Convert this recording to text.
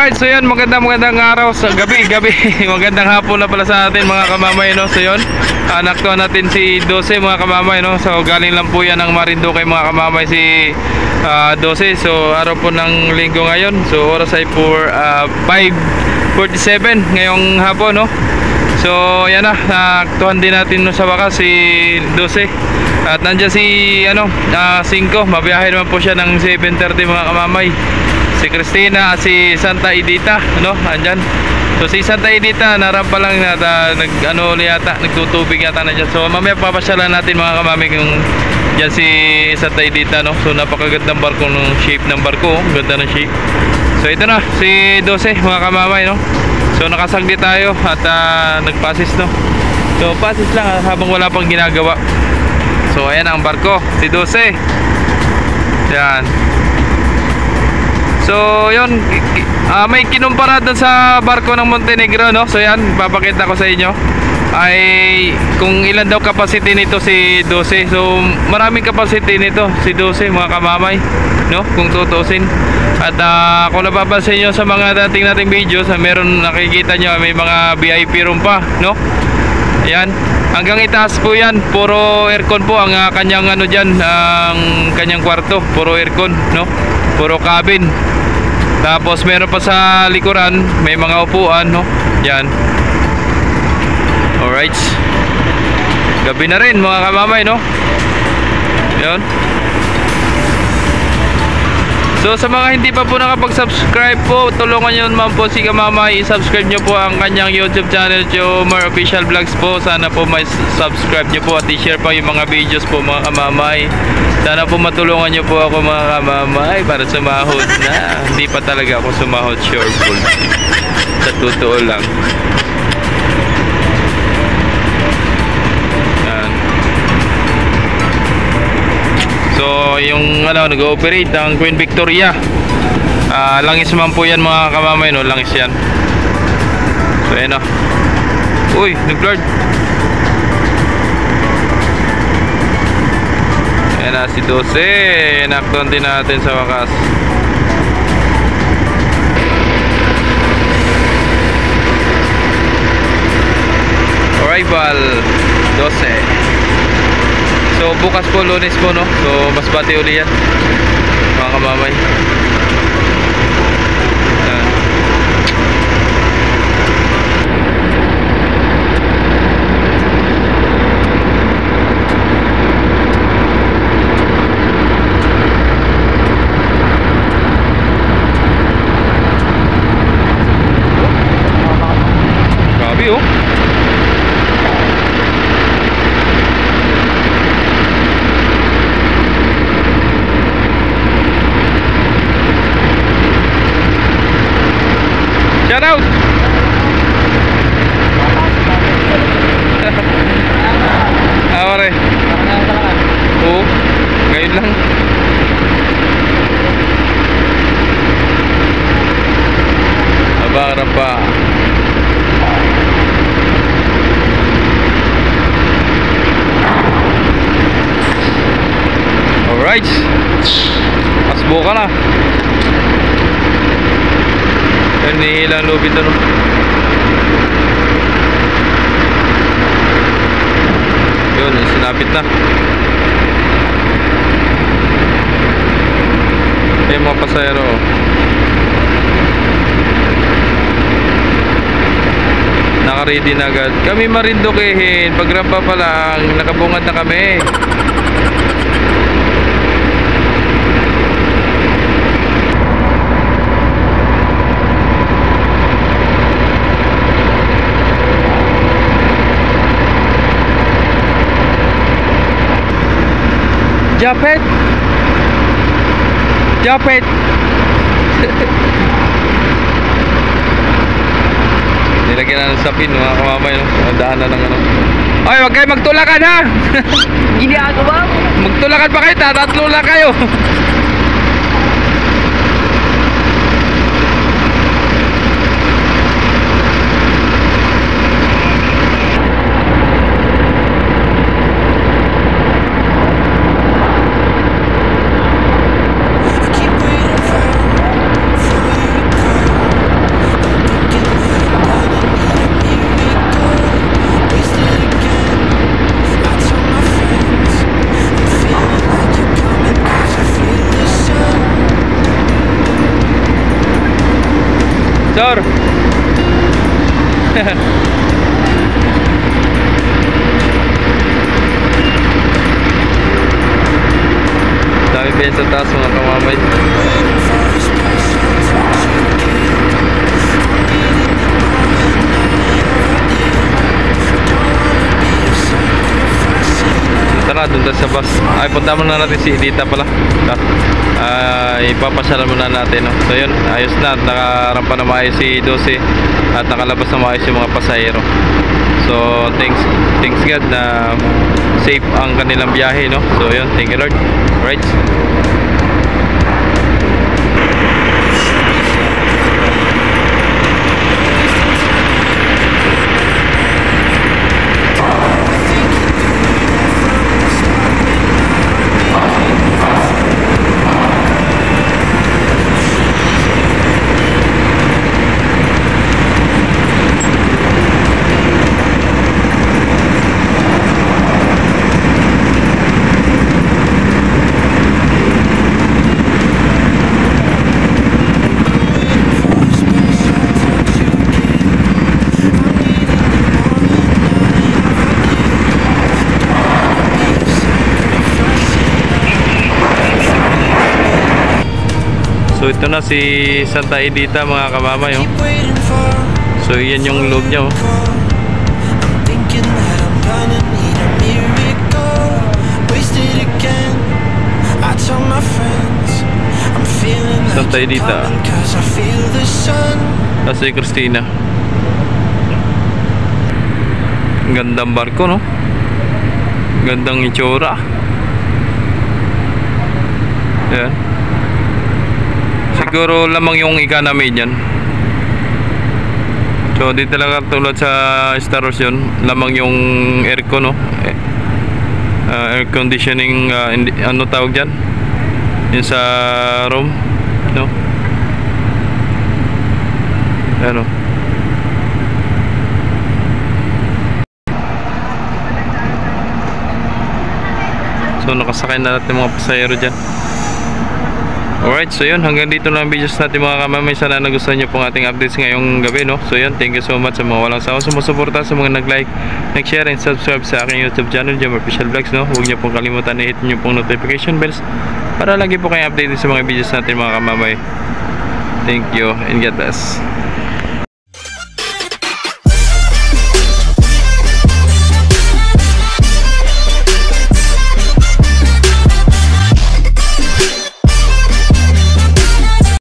Alright, so yun, magandang araw sa gabi. Magandang hapon na pala sa atin mga kamamay, no? So yun, naktuan natin si 12 mga kamamay, no? So galing lang po yan ng Marinduque mga kamamay si 12. So araw po ng linggo ngayon. So oras ay for 5:47 ngayong hapon, no? So yan na, naktuan din natin no, sa wakas si 12. At nandiyan si 5, mabiyahe naman po siya ng 7:30 mga kamamay. Si Cristina at si Santa Edita, no? Andyan. So si Santa Edita narampa lang na nagtutubig yata na dyan. So mamaya papasyalan natin mga kamamay kung dyan si Santa Edita, no? So napakagandang barko ng shape ng barko, ganda ng shape. So ito na si 12 mga kamamay, no? So nakasagdi tayo at nagpasis, no? So pasis lang habang wala pang ginagawa. So ayan ang barko, si 12. Yan. So yun, may kinumpara doon sa barko ng Montenegro, no? So yan, papakita ko sa inyo ay kung ilan daw capacity nito si 12. So maraming capacity nito si 12 mga kamamay, no? Kung tutusin. At kung napapansin nyo sa mga dating nating videos, meron nakikita nyo may mga VIP room pa, no? Ayan, hanggang itaas po yan, puro aircon po ang kanyang dyan, ang kanyang kwarto, puro aircon, no? Puro cabin. Tapos meron pa sa likuran, may mga upuan, no? Yan. Alright. Gabi na rin mga kamamay, no? Yan. So sa mga hindi pa po nakapag-subscribe po, tulungan nyo naman po si kamamay. I-subscribe nyo po ang kanyang YouTube channel, Jomar Official Vlogs po. Sana po may subscribe nyo po at i-share pa yung mga videos po mga kamamay. Sana po matulungan nyo po ako mga kamamay para sumahod na. Hindi pa talaga ako sumahod, sure full. Sa totoo lang. Yan. So yung nag-ooperate ang Queen Victoria, langis man po yan mga kamamay, no? Langis yan. So ayan na. Uy, nag-blurred. Ayan na si 12. Naktuan din natin sa wakas. Arrival 12. So bukas po, Lunes po, no? So mas bati uli yan mga kamamay. Grabe, oh. Shout out. Pare. Oo. Ngayon lang. Abang pa. Alright. Asbo ka na. Nihilang lubid na, no? Yun, sinapit na. Yung mga pasayero, naka-ready na agad. Kami Marinduquehin, pagrampa pa lang, nakabungad na kami. Japet. Nilagyan na ng sapin mga kamamay, no? Daanan ng Ay, wag kayo magtulakan, ha. Ginagawa mo. Magtulakan pa kayo, tatatlo lang kayo. Sir. Dami pa yan sa taas mga kamamay. Tara, doon tayo sa bus. Ay, punta muna natin si Edita pala. Ipapasyalan muna natin, no? So yun, ayos na. Nakarampa na maayos si 12 at nakalabas na maayos yung mga pasahero. So thanks God na safe ang kanilang biyahe, no? So yun, thank you Lord. Right. So ito na si Santa Edita mga kamamay, oh. So yan yung loob niya, oh. Santa Edita. Kasi Christina. Gandang barko, no? Gandang itsura. Yan. Siguro lamang yung economy dyan. So di talaga tulad sa Star Wars yun, lamang yung aircon, no? Air conditioning, ano tawag dyan? Yun sa room, no? Ano? So nakasakay na natin mga pasahero dyan. Alright, so yun, hanggang dito lang ang videos natin mga kamamay. Sana nagustuhan nyo pong ating updates ngayong gabi, no? So yun, thank you so much sa mga walang sawang sumusuporta, sa mga nag-like, nag-share, and subscribe sa aking YouTube channel, Jomar Official Vlogs, no? Huwag nyo pong kalimutan na hit nyo pong notification bells para lagi po kayo updated sa mga videos natin mga kamamay. Thank you and God bless.